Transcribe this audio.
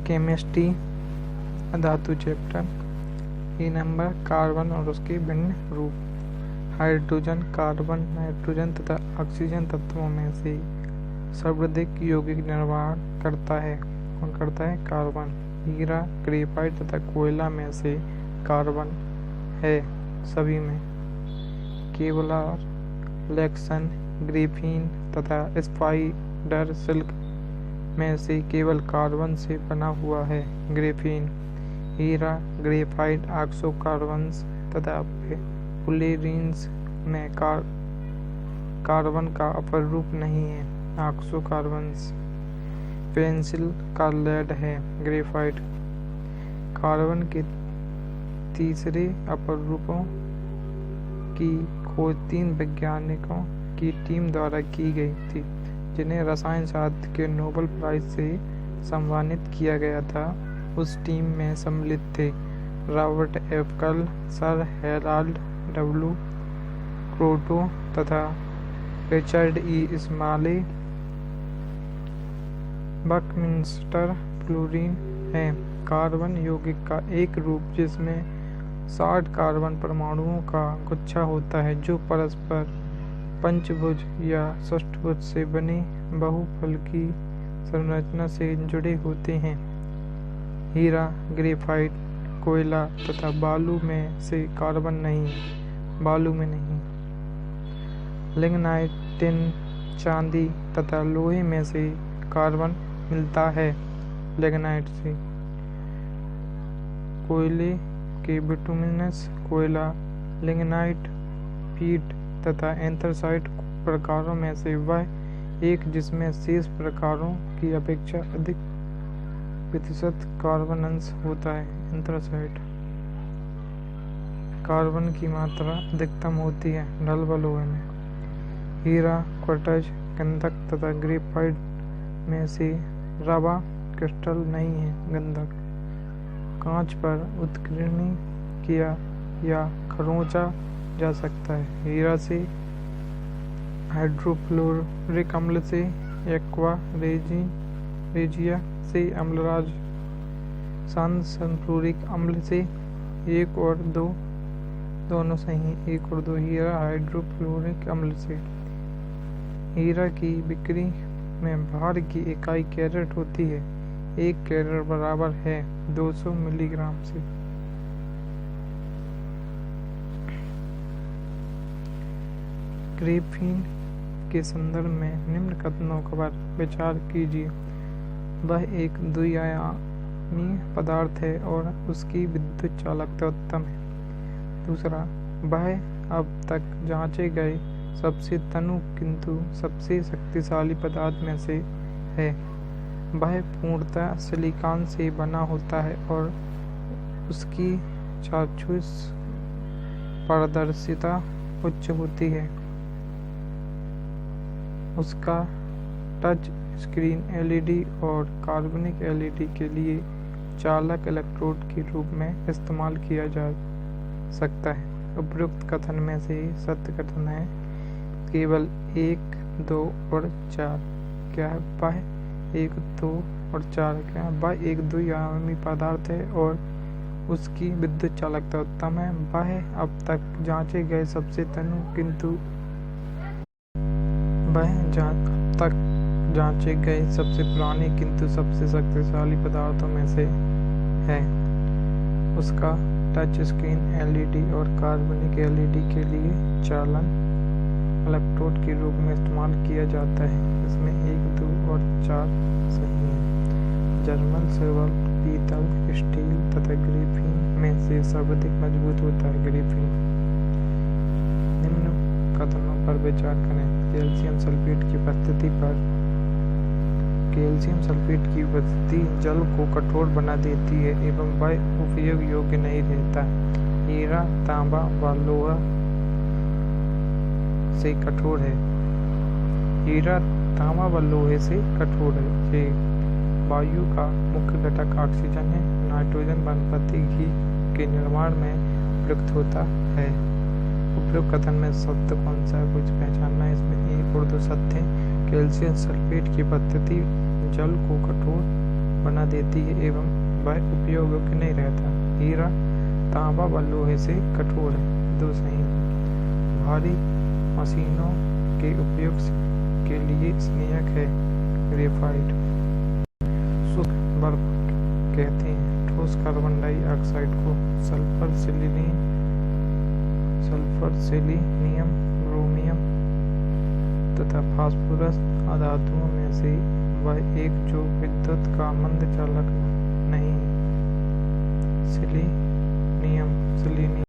Chemistry धातु chapter. ई number carbon और उसके भिन्न रूप। हाइड्रोजन, कार्बन, नाइट्रोजन तथा ऑक्सीजन तत्वों में से सर्वाधिक यौगिक निर्माण करता है। कौन करता है? कार्बन। हीरा, ग्रेफाइट तथा कोयला में से कार्बन है सभी में। केवलार, लैक्सन, ग्रेफीन तथा स्पाइडर सिल्क में से केवल कार्बन से बना हुआ है ग्रेफीन। हीरा, ग्रेफाइट, ऑक्सो कार्बन्स तथा फुलेरीन्स में कार्बन का अपर रूप नहीं है ऑक्सो कार्बन्स। पेंसिल का लेड है ग्रेफाइट। कार्बन के तीसरे अपर रूपों की खोज 3 वैज्ञानिकों की टीम द्वारा की गई थी, जिन्हें रसायन शास्त्र के नोबेल प्राइज से सम्मानित किया गया था। उस टीम में सम्मिलित थे रॉबर्ट एफकल, सर हेराल्ड डब्ल्यू क्रोटो तथा रिचर्ड ई स्मॉले। बकमिंस्टर फ्लोरीन है कार्बन यौगिक का एक रूप जिसमें 60 कार्बन परमाणुओं का गुच्छा होता है, जो परस्पर पंचभुज या षष्ठभुज से बने बहुफलकी संरचना से जुड़े होते हैं। हीरा, ग्रेफाइट, कोयला तथा बालू में से कार्बन नहीं, बालू में नहीं। लिग्नाइट, टिन, चांदी तथा लोहे में से कार्बन मिलता है लिग्नाइट से। कोयले के बिटुमिनस कोयला, लिग्नाइट, पीट तथा एंथ्रासाइट प्रकारों में से वह एक जिसमें शेष प्रकारों की अपेक्षा अधिक प्रतिशत कार्बन अंश होता है एंथ्रासाइट। कार्बन की मात्रा अधिकतम होती है ढलवा लोहे में। हीरा, क्वार्ट्ज, गंधक तथा ग्रेफाइट में से रवा क्रिस्टल नहीं है गंधक। कांच पर उत्कीर्ण किया या खरोंचा जा सकता है। हीरा से हाइड्रोफ्लोरिक अम्ल से, एक्वा रेजिया से, अम्लराज सल्फ्यूरिक अम्ल से। 1 और 2 दोनों सही। 1 और 2 हीरा हाइड्रोफ्लोरिक अम्ल से। हीरा की बिक्री में भार की इकाई कैरेट होती है। 1 कैरेट बराबर है 200 मिलीग्राम से। ग्रेफीन के संदर्भ में निम्न कथनों पर विचार कीजिए। वह एक द्विआयामी पदार्थ है और उसकी विद्युत चालकता उत्तम है। दूसरा, वह अब तक जांचे गए सबसे तनु किंतु सबसे शक्तिशाली पदार्थ में से है। वह पूर्णतः सिलिकॉन से बना होता है और उसकी चाक्षुष पारदर्शिता उच्च होती है। उसका टच स्क्रीन एलईडी और कार्बनिक एलईडी के लिए चालक इलेक्ट्रोड के रूप में इस्तेमाल किया जा सकता है। उपरोक्त कथन में से सत्य कथन है केवल 1, 2 और 4। क्या है? वह 1, 2 और 4 क्या है? वह एक द्विआयामी पदार्थ है और उसकी विद्युत चालकता उत्तम है। वह अब तक जांचे गए सबसे तनु किंतु जांचे गए सबसे पुराने किंतु सबसे शक्तिशाली पदार्थों में से है। उसका टच स्क्रीन एलईडी और कार्बनिक एलईडी के लिए चालन इलेक्ट्रोड के रूप में इस्तेमाल किया जाता है। इसमें 1, 2 और 4 सही है। जर्मन, सिल्वर, पीतल, स्टील तथा ग्रेफीन में से सर्वाधिक मजबूत होता है ग्रेफीन। निम्न कथनों पर विचार करें। कैल्शियम सल्फेट की उपस्थिति पर कैल्शियम सल्फेट की उपस्थिति जल को कठोर बना देती है एवं वह उपयोग योग्य नहीं रहता। हीरा, तांबा व लोहा से कठोर है। हीरा, तांबा व लोहे से कठोर है। ये वायु का मुख्य घटक ऑक्सीजन है। नाइट्रोजन वनस्पति घी के निर्माण में प्रयुक्त होता है। उपरोक्त कथन में सत्य कौन सा है कुछ पहचानना है। इसमें 1 और 2 सत्य है। कैल्शियम सल्फेट की उपस्थिति जल को कठोर बना देती है एवं वह उपयोग योग्य नहीं रहता। हीरा, तांबा व लोहे से कठोर है। दो सही। भारी मशीनों के उपयोग के लिए स्नेहक है। ग्रेफाइट। शुष्क बर्फ कहते हैं। ठोस कार्बन डाइऑक्साइड को सल्फर, सेलेनियम, ब्रोमियम तथा फास्फोरस धातुओं में से वह एक जो विद्युत का मंद चालक नहीं। सेलेनियम